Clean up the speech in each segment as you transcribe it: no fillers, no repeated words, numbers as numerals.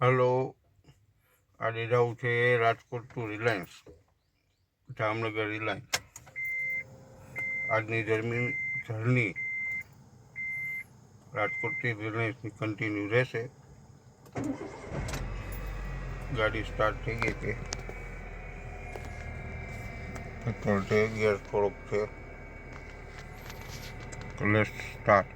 Hello, આજે જવું છે Rajkot to Reliance, Jamnagar Reliance. આજની જર્ની રાજકોટથી રિલાયન્સની કન્ટિન્યુ રહેશે. ગાડી સ્ટાર્ટ થઈ ગઈ છે. પેટ્રોલ છે, ગેસ થોડોક છે. તો લેટ્સ સ્ટાર્ટ.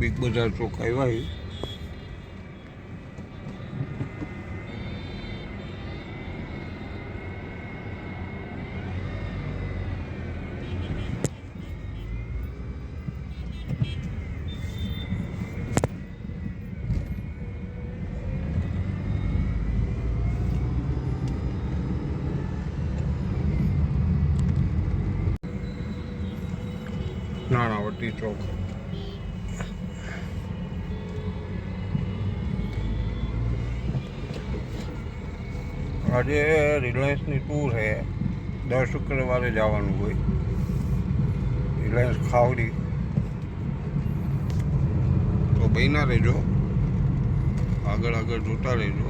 બિગ બજાર ચોક આવ્યા. નાણાવટી ચોક. આજે રિલાયન્સની ટૂર છે. દર શુક્રવારે જવાનું હોય રિલાયન્સ ખાવડી. તો બન્યા રહેજો, આગળ આગળ જોતા રહેજો.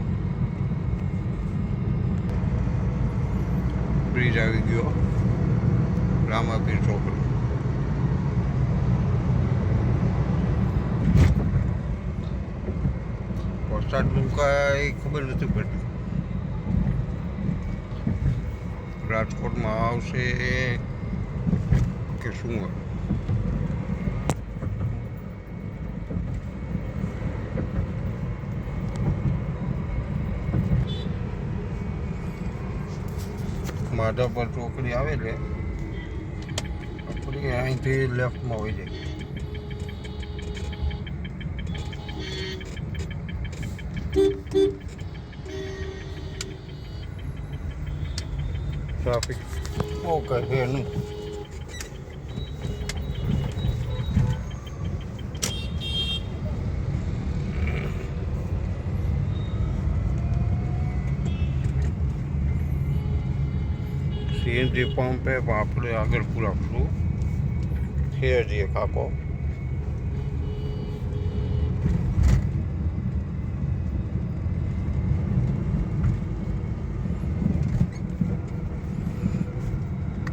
બ્રિજ આવી ગયો, રામાપીર ચોકડી. વરસાદનું કાંઈ ખબર નથી પડતી. રાજકોટમાં આવશે કે શું હોય? માધાપર ચોકડી આવે છે, આપણે અહીંથી લેફ્ટમાં હોય જાય. ટ્રાફિક ઓકે છે નહીં. સીએનજી પંપે પણ આપણે આગળ પૂરા ફરું છે હજી એક આખો.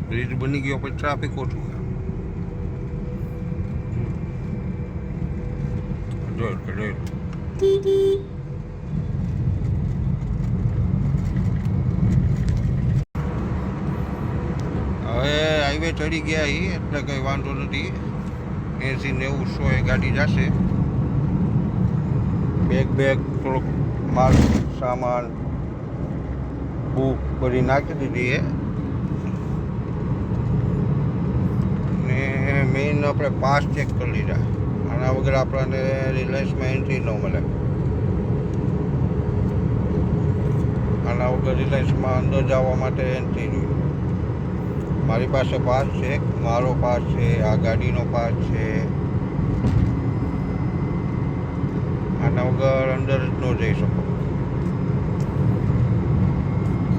બ્રિજ બની ગયો પછી ટ્રાફિક ઓછું. જોઈ હવે હાઈવે ચડી ગયા એટલે કંઈ વાંધો નથી. 80-90 એ ગાડી જશે. બેગ થોડોક માલ સામાન બુક બધી નાખી દીધી એ. મેઇન આપણે પાસ ચેક કરી લીધા. આના વગર આપણને રિલાયન્સમાં એન્ટ્રી ન મળે. આના વગર રિલાયન્સમાં અંદર જવા માટે એન્ટ્રી જોઈએ. મારી પાસે પાસ છે, મારો પાસ છે, આ ગાડીનો પાસ છે. આના વગર અંદર જ ન જઈ શકો.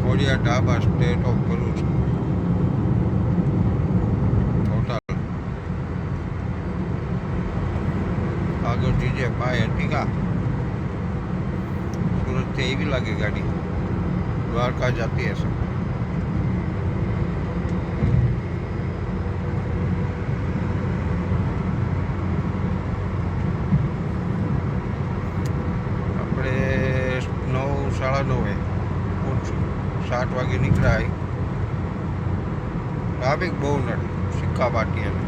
ખોડિયા ઢાબા સ્ટેટ ઓફ ભરૂચ. આગળ જીજે ભાઈ ટીકા. સુરતથી એવી લાગે ગાડી દ્વારકા જતી હશે. આપણે 9-9:30 પહોંચશું. 7 વાગે નીકળાય. ટ્રાફિક બહુ નડે સિક્કા પાટી અને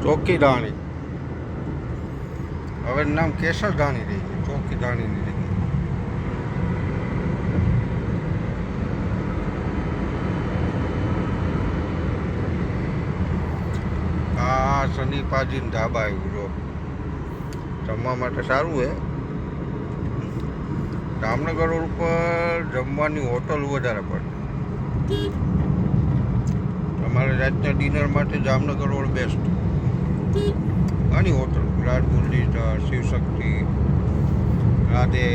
ચોકીદાણી. હવે નામ કેસરધાણી રહી ગયું, ચોકીદાણી નહીં રહી ગયું. આ સનીપાજી ઢાબા આવ્યું જો. જમવા માટે સારું છે. જામનગર રોડ ઉપર જમવાની હોટલ વધારે પડે. તમારે રાતના ડિનર માટે જામનગર રોડ બેસ્ટ. ઘણી હોટલ, વિરાટ મુરલીધર, શિવશક્તિ, રાધે,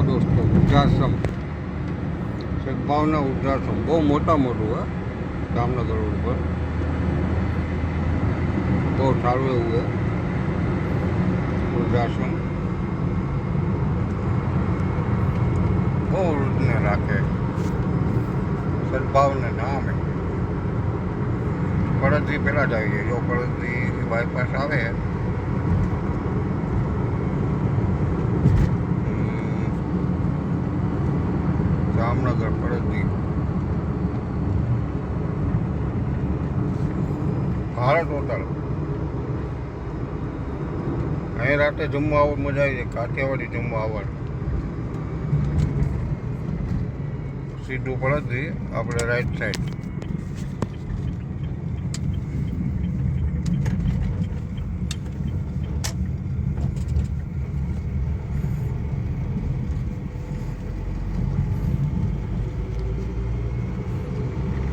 દોસ્તો વૃદ્ધાશ્રમ સદભાવના વૃદ્ધાશ્રમ બહુ મોટું હે જામનગર રોડ પર. બહુ સારું એવું છે વૃદ્ધાશ્રમ. બહુ વૃદ્ધને રાખે. સદભાવના નામ હે. પડદરી પહેલાં જ આવી જાય. જો પડદરી બાયપાસ આવે જામનગર પડદરી ભારત હોટલ. અહીં રાતે જમવા આવો મજા આવી જાય. કાઠિયાવાડી જમવા આવવાનું. સીધું પડદરી આપણે રાઈટ સાઈડ.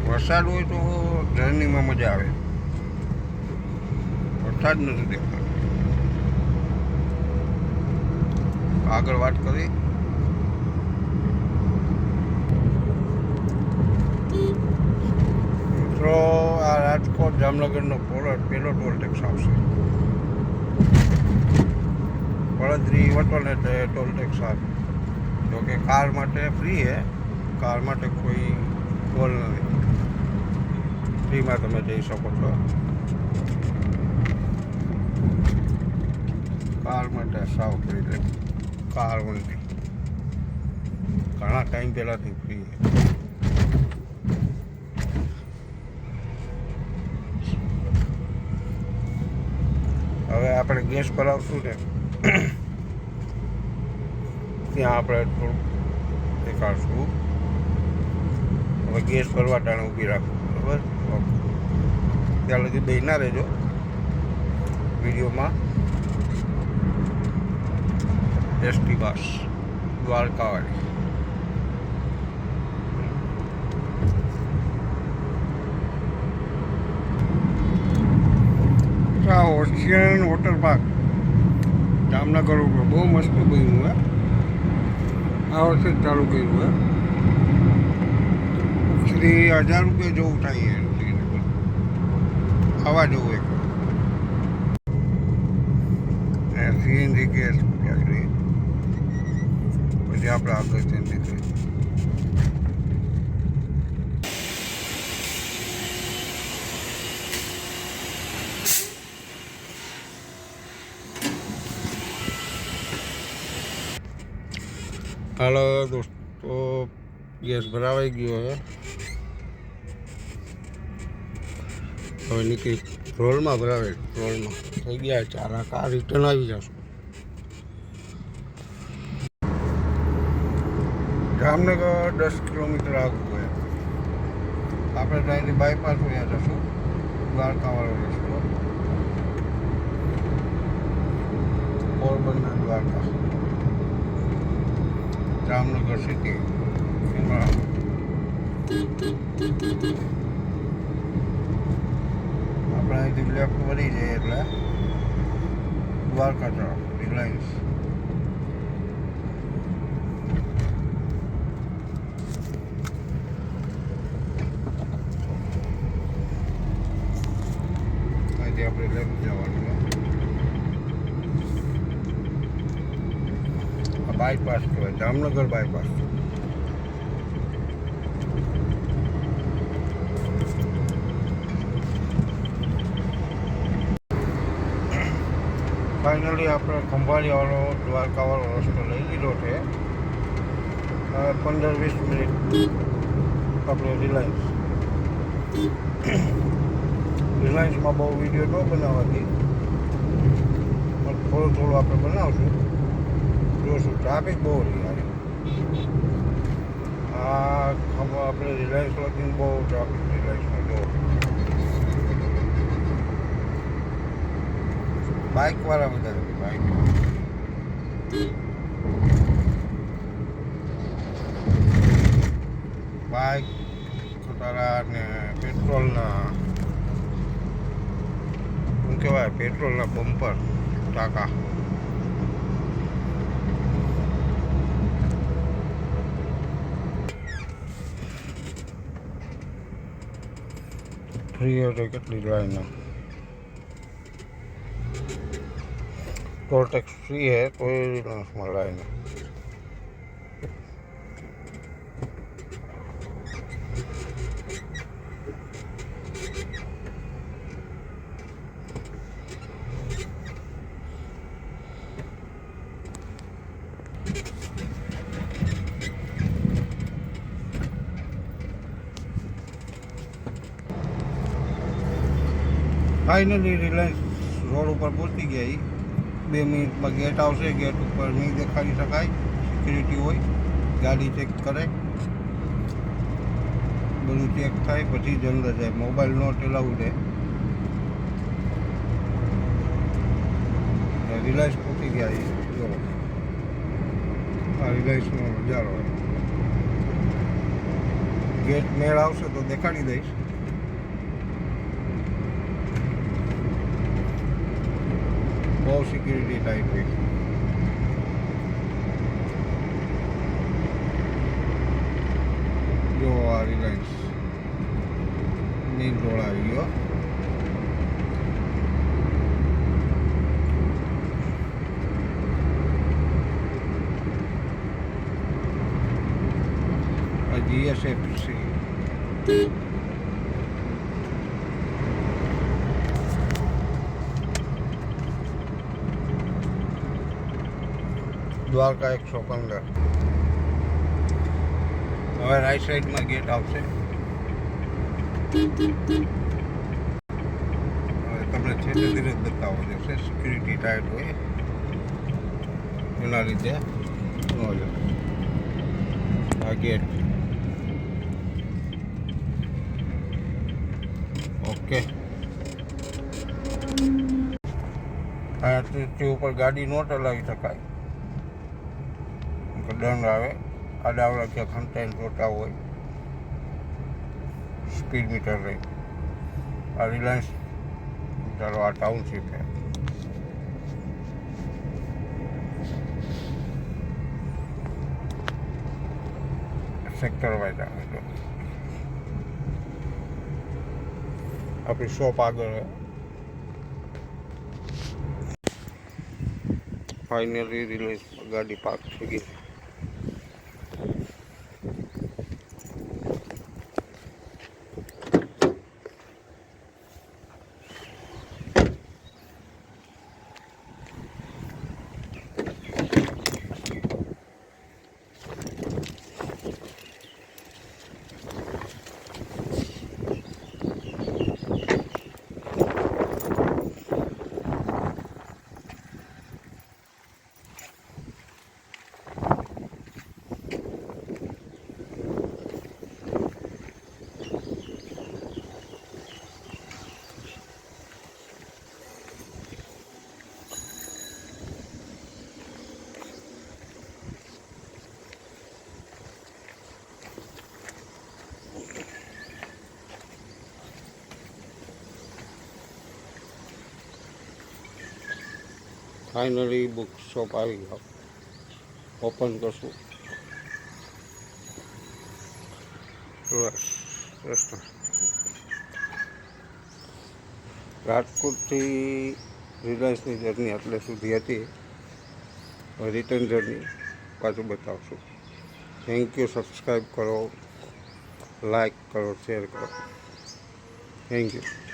વરસાદ હોય તો જર્નીમાં મજા આવે. વરસાદ નથી દેખાતો. આગળ વાત કરી. મિત્રો આ રાજકોટ જામનગરનો પહેલો ટોલ ટેક્સ આવશે. પડદરી વટોને ટોલ ટેક્સ આવે. જોકે કાર માટે ફ્રી છે. કાર માટે કોઈ ટોલ નથી. ફ્રીમાં તમે જઈ શકો છો. કાર માટે સાવ ફ્રી લે. Car only. ઘણા ટાઈમ પહેલાંથી ફ્રી છે. હવે આપણે ગેસ ભરાવશું ને ત્યાં આપણે થોડુંક દેખાડશું. હવે ગેસ ભરવા ટાણે ઊભી રાખવું. બરાબર? ઓકે. ત્યાં લગી બે ના રહેજો વિડીયોમાં. એસટી બસ દ્વારકાવાળી. ઓશિયન વોટર પાર્ક જામનગર ઉપર બહુ મસ્ત બન્યું હે. આ વર્ષે જ ચાલુ કર્યું હે. શ્રી 1000 રૂપિયા જેવું થાય છે. આવા જેવું એક સીએનજી ગેસ પછી આપણે આગળ ચેન્જ કરીએ. હાલો દોસ્તો, ગેસ ભરાવાઈ ગયો છે. હવે નીકળી રોલમાં ભરાવે. રોલમાં થઈ ગયા 4 કાર રિટર્ન આવી જશે. જામનગર 10 કિલોમીટર આગળ હોય. આપણે ત્યાંથી બાયપાસ હોયા જશું. દ્વારકાવાળો રસ્તો. પોરબંદર દ્વારકા જામનગર સિટી. એમાં આપણે અહીંથી લેફ્ટ વળી જઈએ એટલે દ્વારકા તરફ રિલાયન્સ. અહીંથી આપણે લેફ્ટ જવાનું. બાયપાસ કહેવાય, જામનગર બાયપાસ. ફાઇનલી આપણે ખંભાળીવાળો દ્વારકાવાળો રસ્તો લઈ લીધો છે. 15-20 મિનિટ આપણે રિલાયન્સમાં બહુ વિડીયો ન બનાવવાથી પણ થોડું આપણે બનાવશું. જોશું. ટ્રાફિક બહુ રહી યાર. આપણે રિલાયન્સ લગીને બહુ ટ્રાફિક. રિલાયન્સમાં જો બાઇકવાળા વધારે. બાઇક ખટારા ને પેટ્રોલના શું કહેવાય, પેટ્રોલના બમ્પર ટાંકા. ફ્રી હોય તો કેટલી લાઈન टोल टैक्स फ्री है तो रिलायंसમાં લાઈન ફાઇનલી રિલાયન્સ રોડ ઉપર પહોંચી ગયા ઈ 2 મિનિટમાં ગેટ આવશે ગેટ ઉપર નહીં દેખાડી શકાય સિક્યુરિટી હોય ગાડી ચેક કરે બધું ચેક થાય પછી જ અંદર જાય મોબાઈલ નોટ એલાઉડ છે રિલાયન્સ પહોંચી ગયા એ જો આ રિલાયન્સનો નજારો ગેટ મેળ આવશે તો દેખાડી દઈશ બહુ સિક્યુરિટી ટાઈપ છે જો આ રિલાયન્સ મેઇન રોડ આવી ગયો આ GSFC દ્વારકા 115 હવે રાઈટ સાઈડમાં ગેટ આવશે હવે તમને છેલ્લે ધીરે જ બતાવો જશે સિક્યુરિટી ટાઈટ હોય એના લીધે ન જાય આ ગેટ ઓકે આ તે ઉપર ગાડી નો ચલાવી શકાય દંડ આવે આડાવડા ક્યાં ખંતાઈને જોતા હોય સ્પીડ મીટર રહી આ રિલાયન્સ ચાલો આ ટાઉનશીપ છે સેક્ટર વાઇઝ આવે તો આપણી શોપ આગળ ફાઇનલી રિલાયન્સ ગાડી પાર્ક થઈ ગઈ ફાઇનલી બુક શોપ આવી ગયો ઓપન કરશું રાજકોટથી રિલાયન્સની જર્ની એટલે સુધી હતી રિટર્ન જર્ની પાછું બતાવશું થેન્ક યુ સબસ્ક્રાઈબ કરો લાઈક કરો શેર કરો થેન્ક યુ